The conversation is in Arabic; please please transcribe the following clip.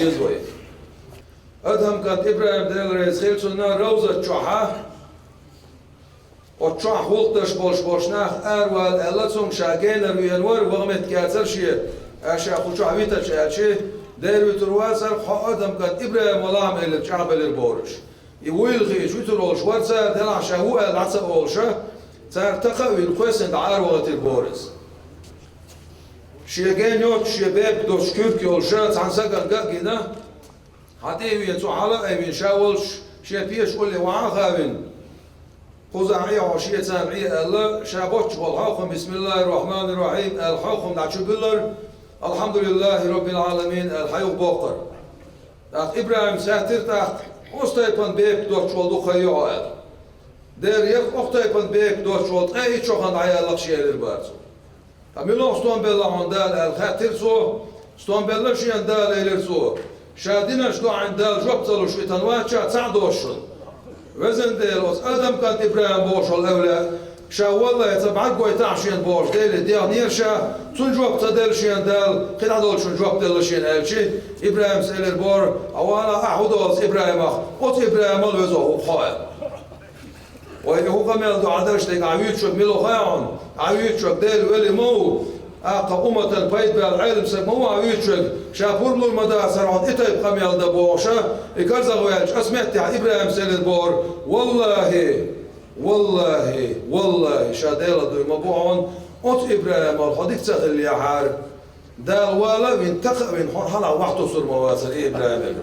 يزوي أدهم كانت إبراهيم دل رئيس خيلتنا روزة شوحة وشوح وقتش بولش أروال ألتهم شاقين الوينور وغمت كاتر شيء أشياء خوشوا عبيتا شيء دير ويترواسر خو أدهم كانت إبراهيم ولام إلى الشعب البورش يويل خيش ويترولش ورسا دلع شهوة العصب أولشة ترتقى ويلقسن دعار وقت البورس شيئين يوت شباب دوش كيف كيولشة تعنسقن قاقنا حتى يتو على أبين شاولش شبيش قولي وعاقابين خزاعية وشيء سامعية الله شابوش والحوخم بسم الله الرحمن الرحيم الحوخم دعشو بلر الحمد لله رب العالمين الحيوخ بوقر إبراهيم ساتر تحت أستيبن بيك دوش والدو خيو عاد دير يخ أختيبن بيك دوش والد أي شوخان عيالك شيئر بارزو أميلو ستون بلا عندال الخاتر سو ستون بلا شيئن دال إلرسو شادينا شلو عندال جبتلو شوي تنواتشا تعدوشن وزن ديلوس أدم كانت إبراهيم بوش الأولى شا والله يتبعك قوي تعشين بوش ديل ديال نيرشا تنجوب تدل شين دال قد دول شنجوب دل شين ألشي إبراهيم سيلر بور أوانا أحودوز إبراهيم أخ قط إبراهيم الوزو بخايا وهو كمل دو عدرش ديك عويد شوك ميلو خيعون عويد شوك ديل ولي مو أقا أمة البيت بالعلم سمو عويد شوك شافور بلو المدى سرعون إتايب كمل دبوشا إكارزا غويلش أسمعت إبراهيم سيلر بور والله شاديلا دوي مبوعون أوت إبراهيم الخديك تغل يا حار دال والا وين تقع وين حر حلا وقت صور مواسر إبراهيم